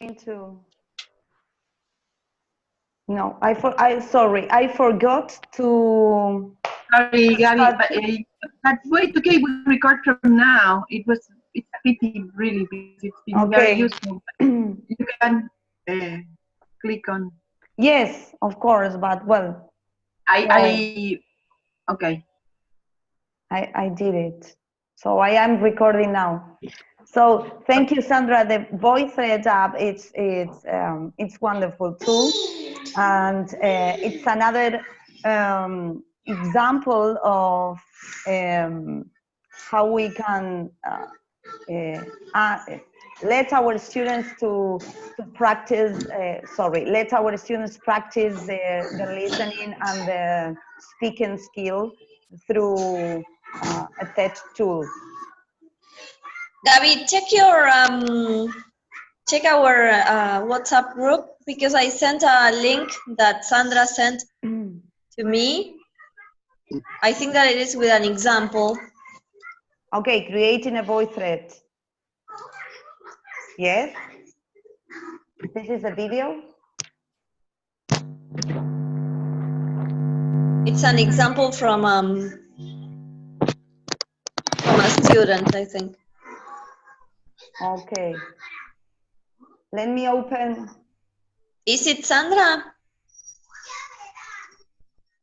to. No, sorry, I forgot to. Sorry, Gabby, but wait, okay, we record from now. It's a pity, really, because it's been very useful. You can click on. Yes, of course, but well. Okay. I did it. So I am recording now. So thank you, Sandra. The VoiceThread app, it's wonderful too, and it's another example of how we can let our students to practice. Let our students practice the listening and the speaking skill through a text tool. Gabby, check our WhatsApp group, because I sent a link that Sandra sent to me. I think that it is with an example. Okay, creating a voice thread. Yes. This is a video. It's an example from a student, I think. Okay. Let me open. Is it Sandra?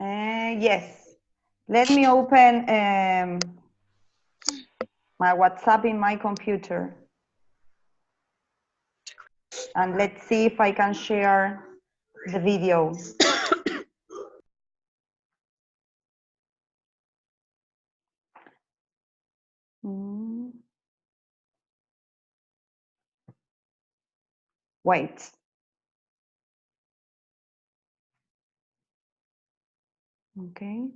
Yes. Let me open my WhatsApp in my computer. And let's see if I can share the video. Wait. Okay.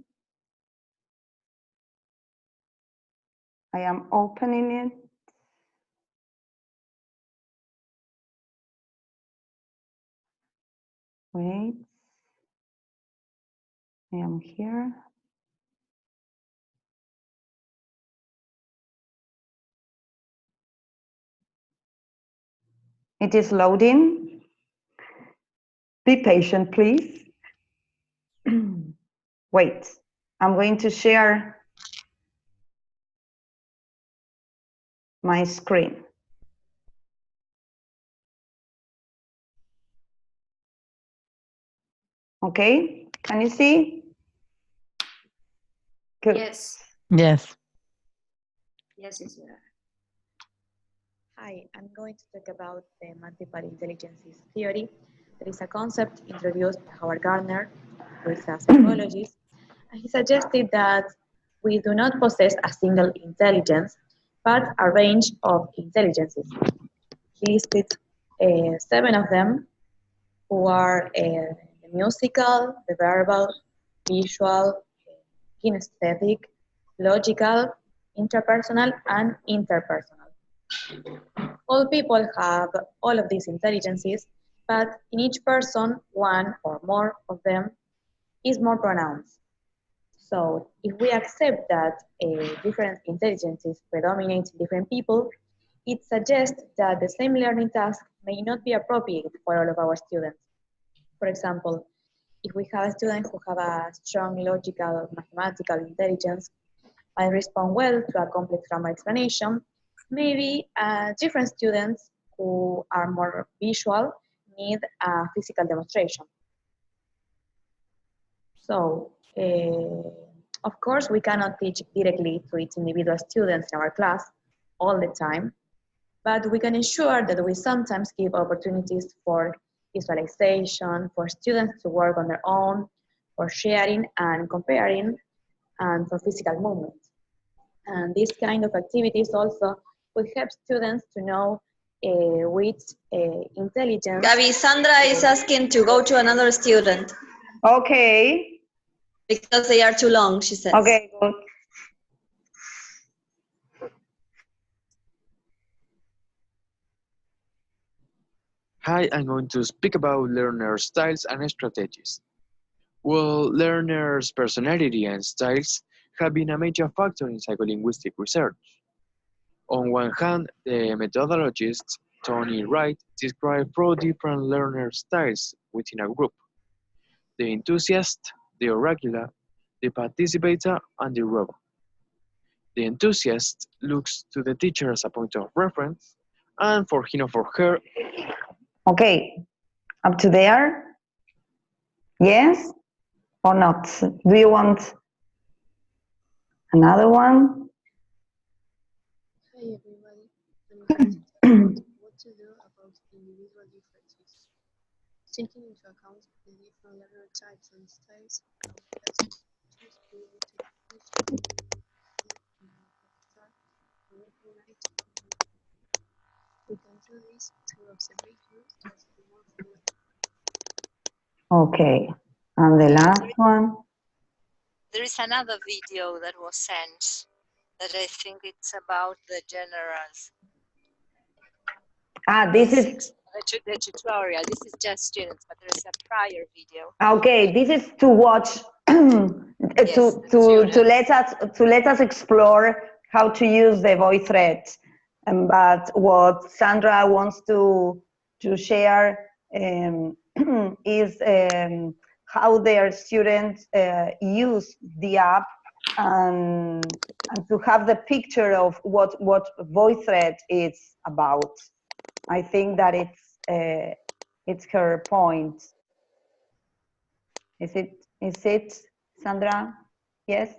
I am opening it. Wait. I am here. It is loading. Be patient, please. Wait, I'm going to share my screen. Okay, can you see? Good. Yes. Yes. Yes, yes, yeah. Hi, I'm going to talk about the multiple intelligences theory. That is a concept introduced by Howard Gardner, who is a psychologist. And he suggested that we do not possess a single intelligence, but a range of intelligences. He listed 7 of them, who are the musical, the verbal, visual, kinesthetic, logical, interpersonal, and interpersonal. All people have all of these intelligences, but in each person, one or more of them is more pronounced. So if we accept that different intelligences predominate in different people, it suggests that the same learning task may not be appropriate for all of our students. For example, if we have a student who have a strong logical, mathematical intelligence, might respond well to a complex grammar explanation, maybe different students who are more visual need a physical demonstration. So, of course, we cannot teach directly to each individual students in our class all the time, but we can ensure that we sometimes give opportunities for visualization, for students to work on their own, for sharing and comparing, and for physical movement. And these kind of activities also would help students to know which intelligence. Gabby, Sandra is asking to go to another student. Okay. Because they are too long, she says. Okay, good. Hi, I'm going to speak about learner styles and strategies. Well, learners' personality and styles have been a major factor in psycholinguistic research. On one hand, the methodologists Tony Wright described 4 different learner styles within a group: the enthusiast, the oracular, the participator, and the rebel. The enthusiast looks to the teacher as a point of reference, and for him or for her. Okay, up to there? Yes or not? Do you want another one? Hi everybody, I'm going to tell you what to do about individual differences. Taking into account the different learner types and styles, teachers be able to we can do this through observations to see more fluent. Okay, and the last one? There is another video that was sent that I think it's about the generals. This is the tutorial. This is just students, but there is a prior video. okay. This is to watch to let us explore how to use the voice thread. But what Sandra wants to share is how their students use the app and to have the picture of what voice thread is about. I think that it's her point. Is it, Sandra? Yes?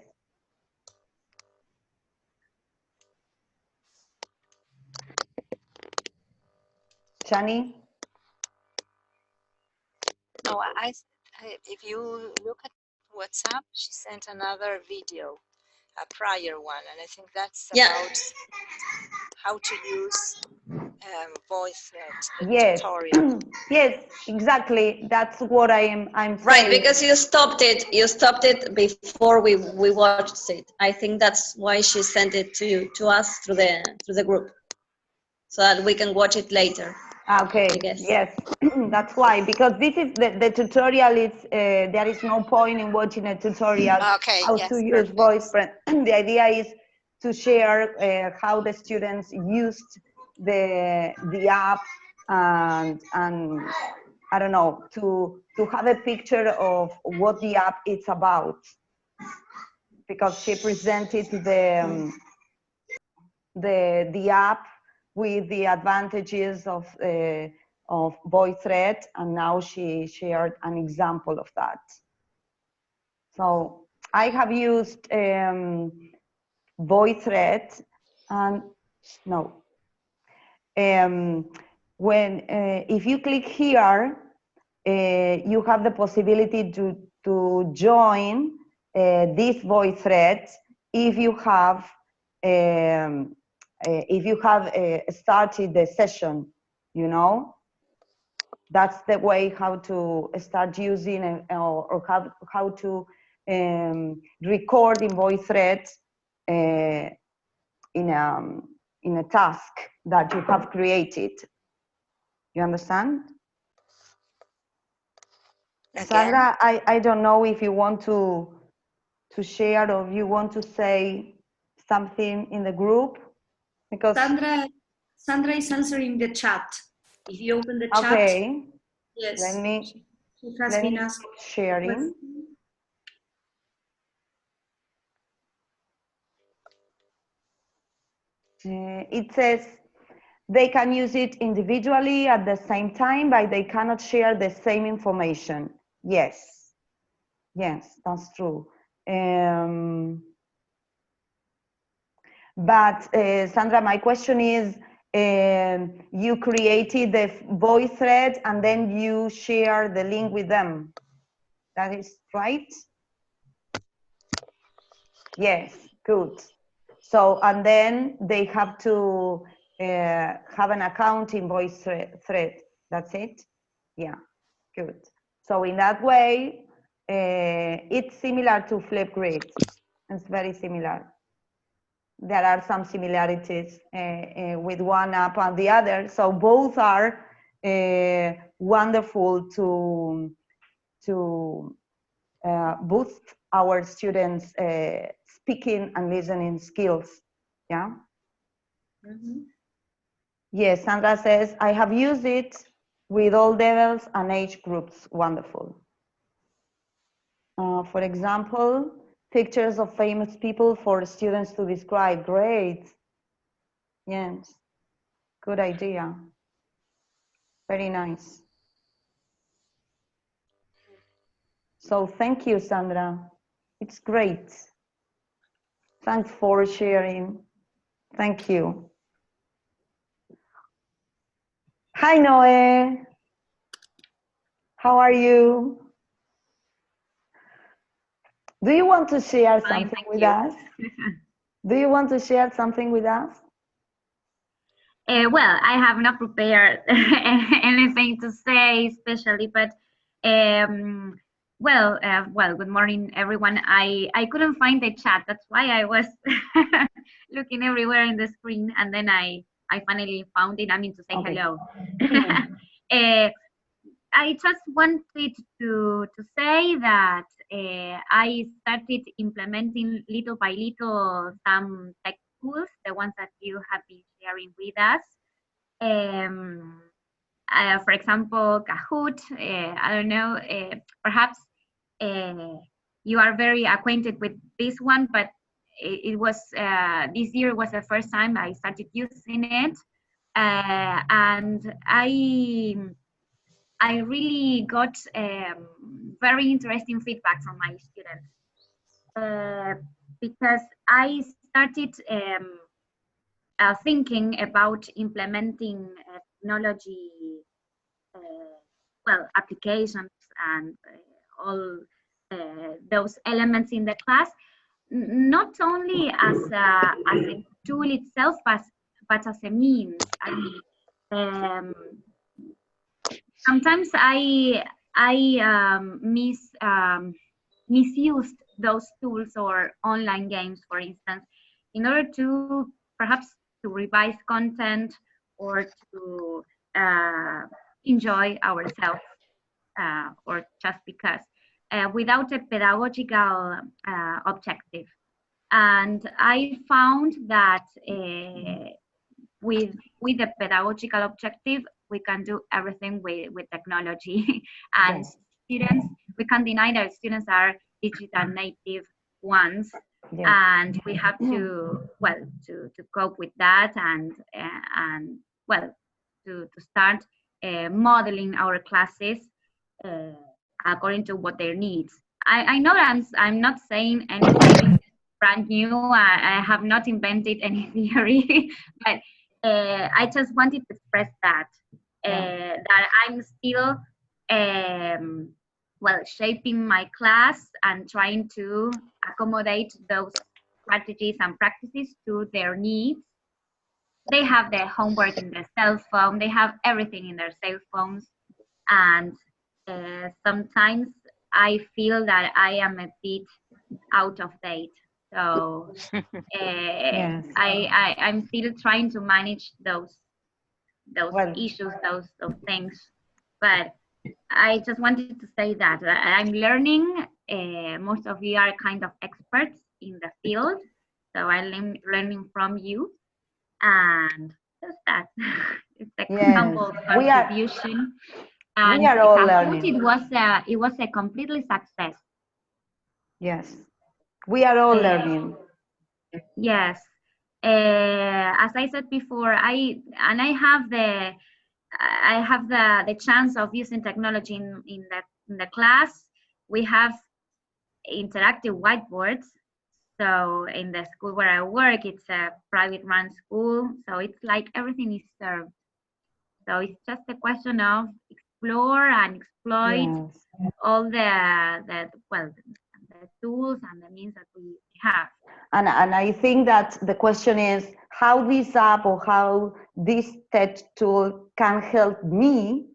Shani? No, if you look at WhatsApp, she sent another video, a prior one, and I think that's about how to use voice thread, Yes. tutorial. Yes, exactly. That's what I'm saying. Right, because you stopped it. You stopped it before we watched it. I think that's why she sent it to us through the group, so that we can watch it later. Okay. Yes, that's why. Because this is the tutorial. It's there is no point in watching a tutorial how to use voice thread. The idea is to share how the students used the app and I don't know, to have a picture of what the app is about, because she presented the app with the advantages of voice thread, and now she shared an example of that. So I have used voice thread, and no. When if you click here, you have the possibility to join this voice thread if you have started the session. You know, that's the way how to start using or how to record in voice thread in a task that you have created. You understand? Again? Sandra, I don't know if you want to share or you want to say something in the group, because Sandra is answering the chat. If you open the chat, okay. Yes, Let me she has been asked sharing. It says they can use it individually at the same time, but they cannot share the same information. Yes, yes, that's true. But Sandra, my question is, you created the voice thread and then you share the link with them. That is right? Yes, good. So, and then they have to have an account in voice thread. That's it? Yeah, good. So in that way, it's similar to Flipgrid. It's very similar. There are some similarities with one app and the other. So both are wonderful to boost our students' speaking and listening skills. Yeah. Mm-hmm. Yes, Sandra says, I have used it with all levels and age groups. Wonderful. For example, pictures of famous people for students to describe. Great. Yes, good idea. Very nice. So thank you, Sandra. It's great. Thanks for sharing. Thank you. Hi, Noe. How are you? Do you want to share something with us? Do you want to share something with us? Well, I have not prepared anything to say, especially, but well, good morning, everyone. I couldn't find the chat. That's why I was looking everywhere in the screen, and then I finally found it. I mean to say hello. I just wanted to say that I started implementing little by little some tech tools, the ones that you have been sharing with us. For example, Kahoot. I don't know. Perhaps you are very acquainted with this one, but it was this year was the first time I started using it, and I really got very interesting feedback from my students because I started thinking about implementing technology, well, applications and all those elements in the class, not only as a tool itself, but as a means. I mean, sometimes I misused those tools or online games, for instance, in order to perhaps to revise content or to enjoy ourselves, or just because, without a pedagogical objective. And I found that with a pedagogical objective, we can do everything with technology. And students, we can't deny that students are digital native ones, and we have to, well, to cope with that, and well, to start modeling our classes according to what their needs. I know that I'm not saying anything brand new. I have not invented any theory, but I just wanted to express that that I'm still well, shaping my class and trying to accommodate those strategies and practices to their needs. They have their homework in their cell phone. They have everything in their cell phones, and sometimes I feel that I am a bit out of date. So I'm still trying to manage those issues, those things. But I just wanted to say that I'm learning. Most of you are kind of experts in the field, so I'm learning from you, and just that. It's a humble contribution. And we are all learning. It was a completely success. Yes, we are all learning. Yes, as I said before, I have the chance of using technology in the class. We have interactive whiteboards. So in the school where I work, it's a private run school, so it's like everything is served. So it's just a question of explore and exploit all the tools and the means that we have. And I think that the question is how this app or how this tech tool can help me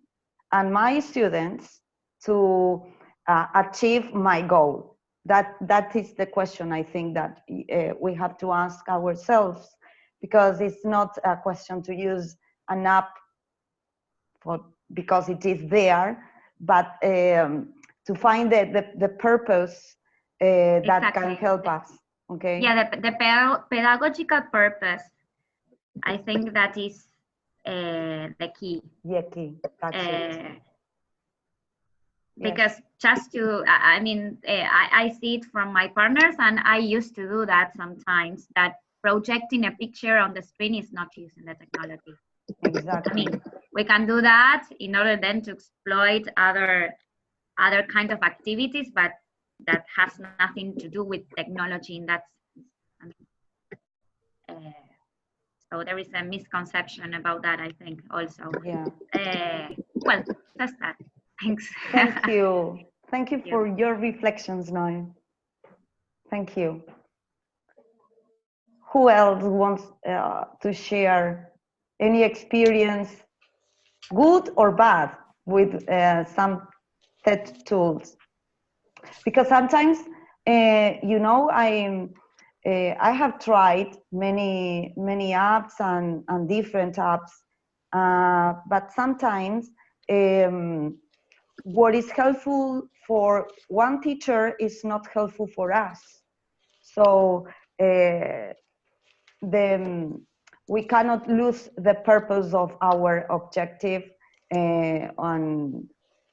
and my students to achieve my goal. That is the question I think that we have to ask ourselves, because it's not a question to use an app because it is there, but to find the purpose that can help us. Okay. Yeah, the pedagogical purpose. I think that is the key. Yeah, key. That's it. Because just to, I mean, I see it from my partners, and I used to do that sometimes, that projecting a picture on the screen is not using the technology. Exactly. I mean, we can do that in order then to exploit other kind of activities, but that has nothing to do with technology in that sense. I mean, so there is a misconception about that, I think, also. Yeah. Well, that's that. Thanks. Thank you. Thank you for your reflections, Noe. Thank you. Who else wants to share any experience, good or bad, with some TED tools? Because sometimes, you know, I have tried many apps and different apps, but sometimes what is helpful for one teacher is not helpful for us. So we cannot lose the purpose of our objective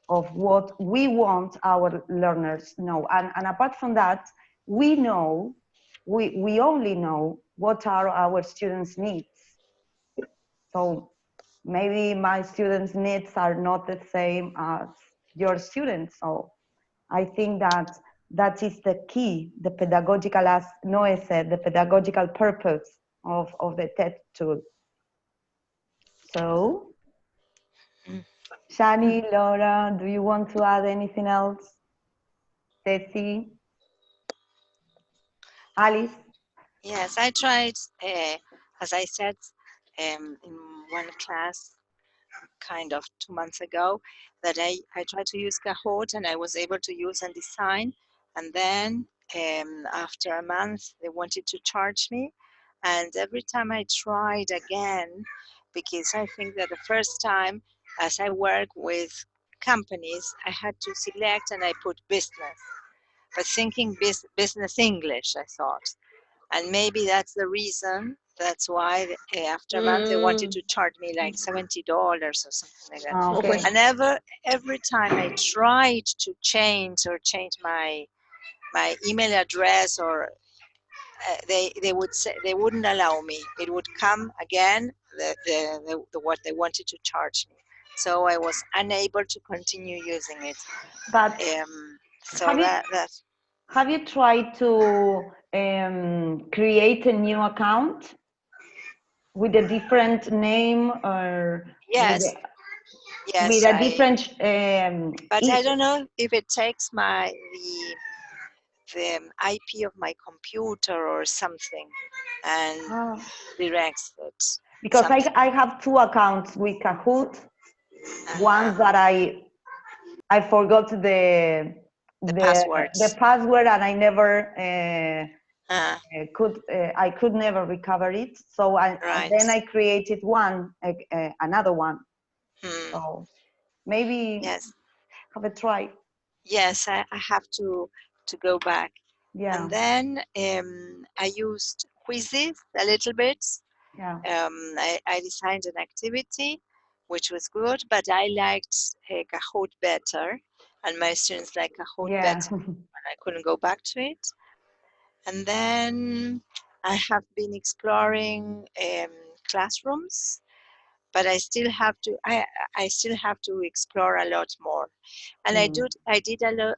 of what we want our learners know. And apart from that, we only know what are our students' needs. So maybe my students' needs are not the same as your students. So I think that is the key, the pedagogical, as Noe said, the pedagogical purpose of the TED tool. So, Shani, Laura, do you want to add anything else? Tessie? Alice? Yes, I tried, as I said, in one class kind of 2 months ago, that I tried to use Kahoot, and I was able to use and design. And then after a month, they wanted to charge me. And every time I tried again, because I think that the first time, as I work with companies, I had to select, and I put business. But thinking business English, I thought. And maybe that's the reason. That's why after a month they wanted to charge me like $70 or something like that. Okay. And every time I tried to change my email address, or they would say they wouldn't allow me. It would come again the what they wanted to charge me. So I was unable to continue using it. But so have you tried to create a new account with a different name, or yes, with a different? But I don't know if it takes the IP of my computer or something, and directs it. Because I have two accounts with Kahoot. One that I forgot the password, and I never I could never recover it. So then I created another one. So maybe have a try. Yes, I have to go back. Yeah. And then I used quizzes a little bit. Yeah. I designed an activity, which was good, but I liked Kahoot better, and my students like Kahoot better, and I couldn't go back to it. And then I have been exploring classrooms, but I still have to explore a lot more. And I did a lot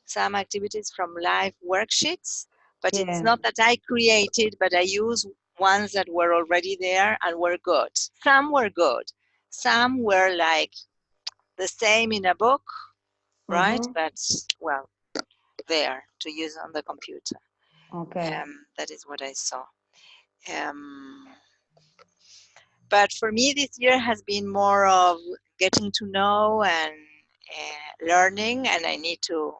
some activities from live worksheets, but it's not that I created, but I used ones that were already there and were good. Some were good. Some were like the same in a book, right? But, well, there to use on the computer. Okay. That is what I saw. But for me, this year has been more of getting to know and learning, and I need to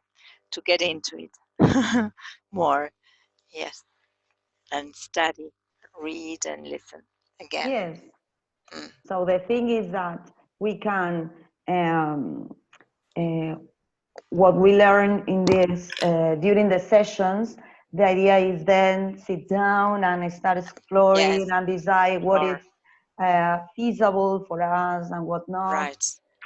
get into it more. Yes, and study, read, and listen again. Yes. So the thing is that we can what we learn in this during the sessions. The idea is then sit down and start exploring and decide what is feasible for us and whatnot. Right.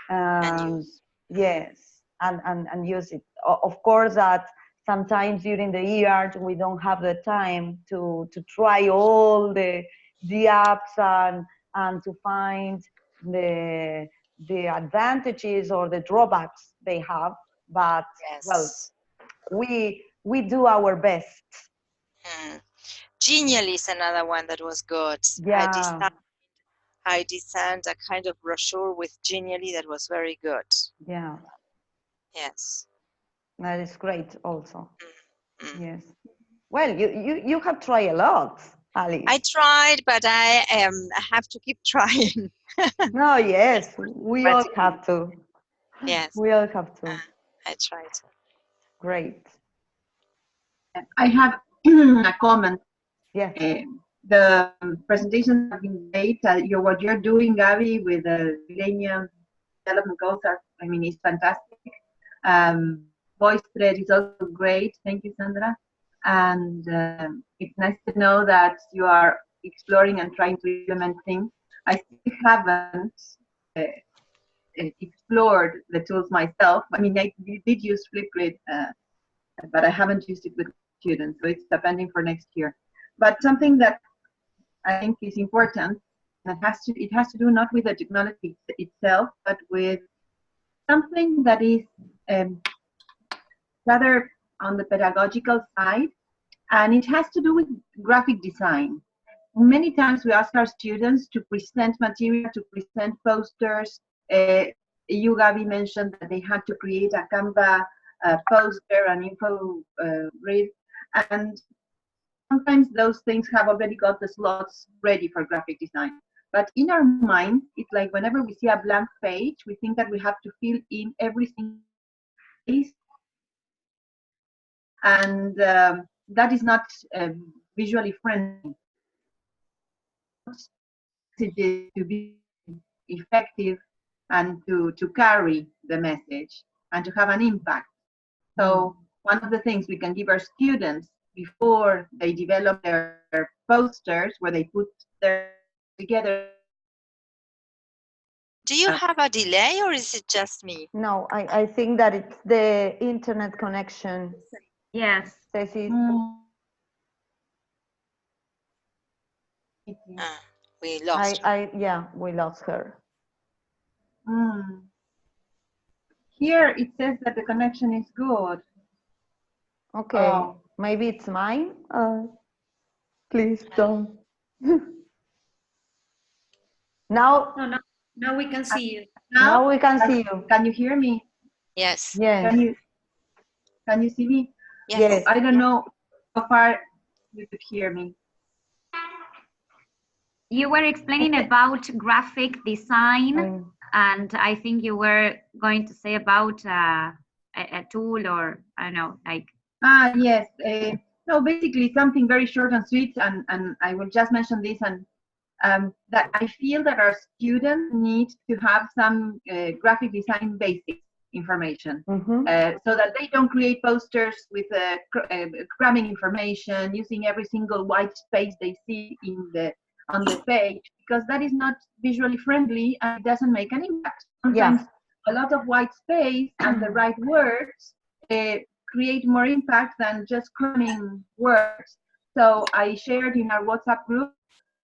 And use. Yes, and use it. Of course, that sometimes during the year we don't have the time to try all the apps and to find the advantages or the drawbacks they have. But Yes. well, we do our best. Genially is another one that was good. Yeah. I designed a kind of brochure with Genially that was very good. Yeah. Yes. That is great also. Yes. Well, you have tried a lot, Alice. I tried, but I have to keep trying. No, yes, we all have to. Yes. We all have to. I tried. Great. I have a comment. Yes. The presentations have been great. What you're doing, Gabby, with the Millennium Development Goals I mean, it's fantastic. Voice thread is also great. Thank you, Sandra. And it's nice to know that you are exploring and trying to implement things. I still haven't explored the tools myself. I mean, I did use Flipgrid, but I haven't used it with students, so it's pending for next year. But something that I think is important, and it has to do not with the technology itself, but with something that is rather on the pedagogical side, and it has to do with graphic design. Many times we ask our students to present material, to present posters. You, Gabi, mentioned that they had to create a Canva poster, an info grid, and sometimes those things have already got the slots ready for graphic design. But in our mind, it's like whenever we see a blank page, we think that we have to fill in every single space, and that is not visually friendly. Messages to be effective and to carry the message and to have an impact. So one of the things we can give our students before they develop their posters, where they put their together. Do you have a delay, or is it just me? No, I think that it's the internet connection. Yes. Ceci. We lost her. Yeah, we lost her. Here it says that the connection is good. Okay, maybe it's mine. Please don't. Now we can see you. Now we can see you. Can you hear me? Yes. Yes. Can you see me? Yes. I don't know how far you could hear me. You were explaining about graphic design, and I think you were going to say about a tool, or I don't know, like. Yes. No, basically something very short and sweet, and I will just mention this, and that I feel that our students need to have some graphic design basic information, so that they don't create posters with cramming information, using every single white space they see on the page, because that is not visually friendly and it doesn't make an impact. Sometimes a lot of white space and the right words create more impact than just cramming words. So I shared in our WhatsApp group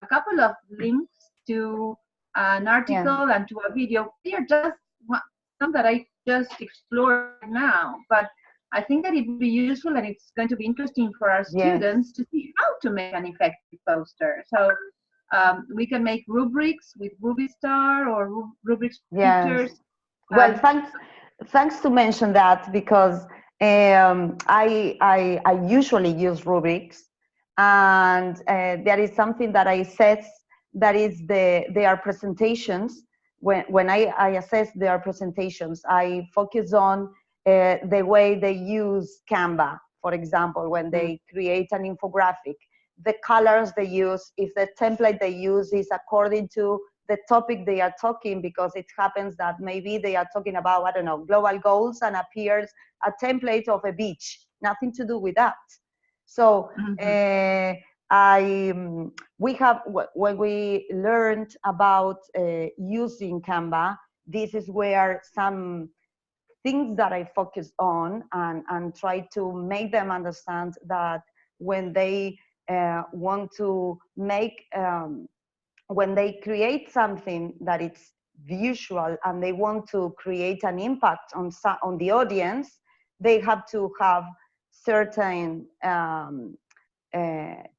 a couple of links to an article and to a video. They are just some that I just explored now, but I think that it would be useful and it's going to be interesting for our students to see how to make an effective poster. So we can make rubrics with Rubistar or rubrics pictures. Well, thanks to mention that, because I usually use rubrics, and there is something that I assess, that is their presentations. When I assess their presentations, I focus on the way they use Canva, for example, when they create an infographic, the colors they use, if the template they use is according to the topic they are talking, because it happens that maybe they are talking about, I don't know, global goals, and appears a template of a beach, nothing to do with that. So when we learned about using Canva, this is where some things that I focus on and try to make them understand that when they want to make, when they create something that it's visual and they want to create an impact on the audience, they have to have certain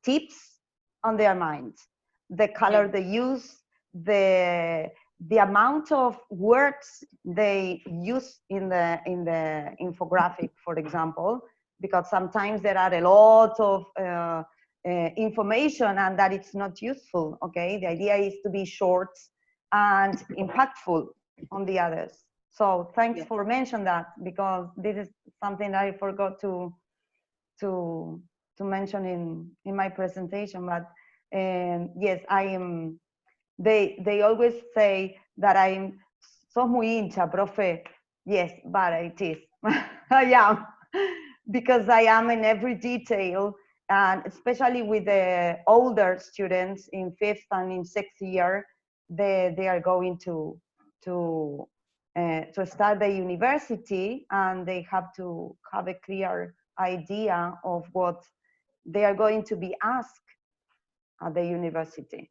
tips on their mind. The color they use, the amount of words they use in the infographic, for example, because sometimes there are a lot of information and that it's not useful. Okay, the idea is to be short and impactful on the others. So thanks for mentioning that, because this is something I forgot to mention in my presentation. But yes, I am. They always say that I'm sos muy hincha, profe. Yes, but it is. I am, because I am in every detail, and especially with the older students in 5th and in 6th year, they are going to start the university, and they have to have a clear idea of what they are going to be asked at the university.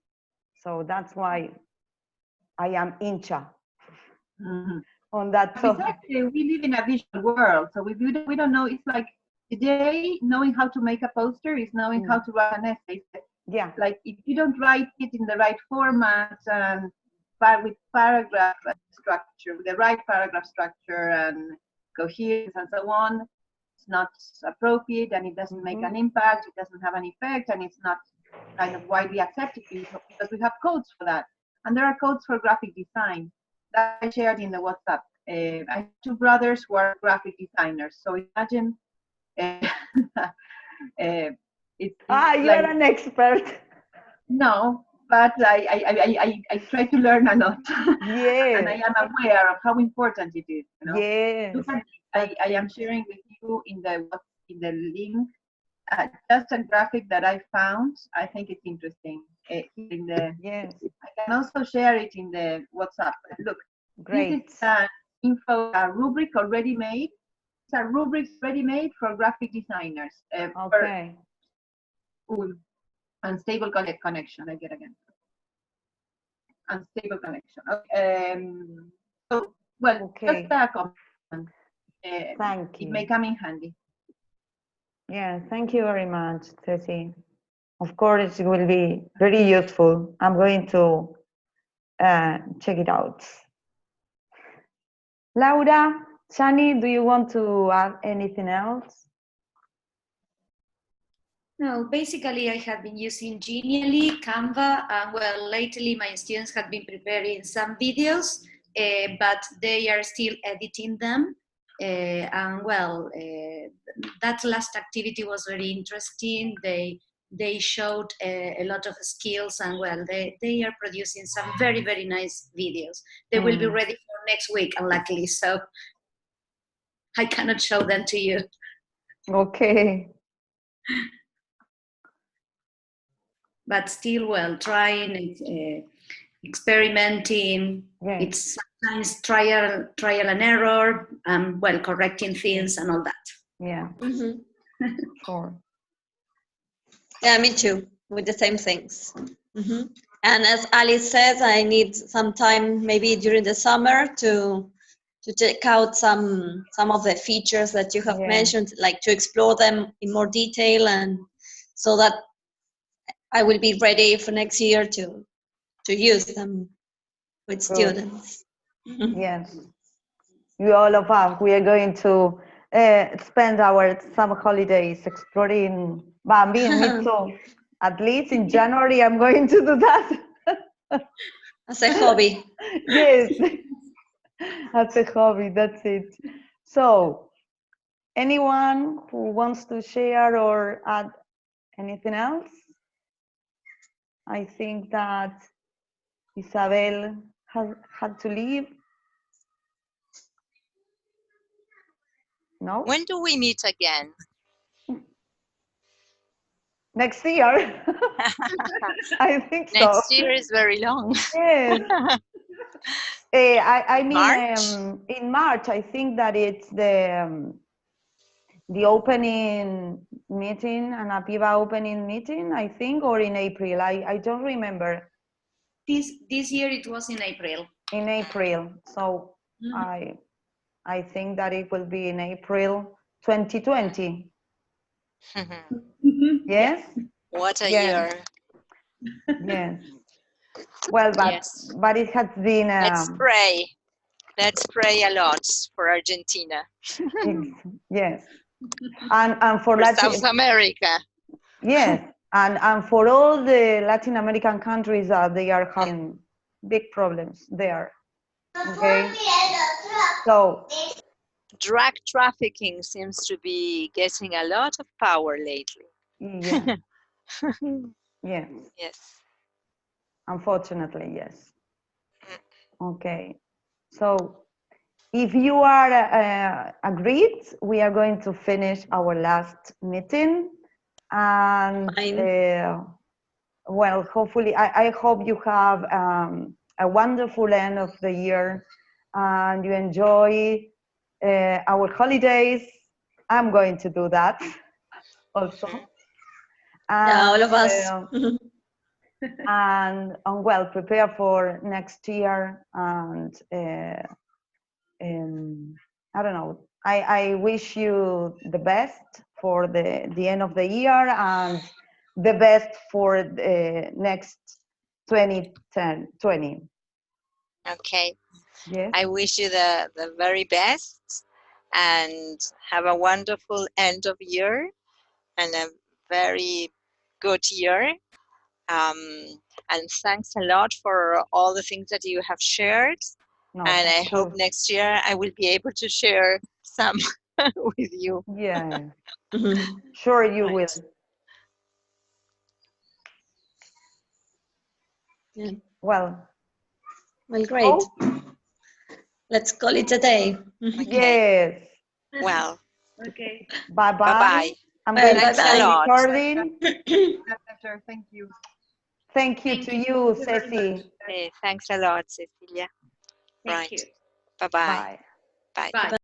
So that's why I am hincha on that topic. We live in a visual world, so we don't know. It's like today, knowing how to make a poster is knowing how to write an essay. Yeah. Like if you don't write it in the right format and with paragraph structure, with the right paragraph structure and coherence and so on, it's not appropriate, and it doesn't make an impact. It doesn't have an effect, and it's not kind of widely accepted because we have codes for that. And there are codes for graphic design that I shared in the WhatsApp. I have 2 brothers who are graphic designers. So imagine you're an expert. No, but I try to learn a lot. Yeah. And I am aware of how important it is. You know? Yes. I am sharing with you in the link just a graphic that I found. I think it's interesting. Yes. I can also share it in the WhatsApp. Look, great. This is an a rubric already made. It's a rubric ready made for graphic designers. Okay. Unstable connection. I get again. Unstable connection. Okay. So, well, okay. just a comment. Thank you. It may come in handy. Yeah, thank you very much, Ceci. Of course, it will be very useful. I'm going to check it out. Laura, Shani, do you want to add anything else? No, basically I have been using Genially, Canva, and well, lately my students have been preparing some videos, but they are still editing them. And well, that last activity was very interesting. They showed a lot of skills, and well, they are producing some very, very nice videos. They will be ready for next week, unluckily, so I cannot show them to you. Okay. But still, well, trying, experimenting. Yes. It's sometimes trial and error, and well, correcting things and all that. Yeah. Sure. Yeah, me too, with the same things. And as Alice says, I need some time, maybe during the summer, to check out some of the features that you have mentioned, like to explore them in more detail, and so that I will be ready for next year to use them with students. Yes. All of us, we are going to spend our summer holidays exploring Bambi, and me too. At least in January, I'm going to do that. As a hobby. Yes, as a hobby, that's it. So, anyone who wants to share or add anything else? I think that Isabel has had to leave. No? When do we meet again? Next year. I think so. Next year is very long. Yes. I mean, March? in March, I think that it's the opening meeting, an APIVA opening meeting, I think, or in April. I don't remember. This year it was in April. In April. So I think that it will be in April 2020. Yes? What a Yes. year. Yes. Well, but it has been. Let's pray. Let's pray a lot for Argentina. Yes. And for South America. Yes. And for all the Latin American countries, they are having big problems there. Okay. So drug trafficking seems to be getting a lot of power lately. Yeah. Yes. Yes. Unfortunately, yes. Okay. So if you are agreed, we are going to finish our last meeting. And well, hopefully, I hope you have a wonderful end of the year and you enjoy our holidays. I'm going to do that also. Yeah, all of us. And well, prepare for next year. And I don't know. I wish you the best for the end of the year and the best for the next 2020. Okay. Yes. I wish you the very best and have a wonderful end of year and a very good year. And thanks a lot for all the things that you have shared. No, and I hope sure. next year I will be able to share some with you. Yeah. Sure you will. Yeah. Well, great. Oh. Let's call it a day. Yes. Well. Okay. Bye-bye. Bye-bye. I'm going Thanks to a lot. recording. Thank you. Thank you to you, Ceci. Thanks a lot, Cecilia. Thank you. Bye-bye. Bye. Bye.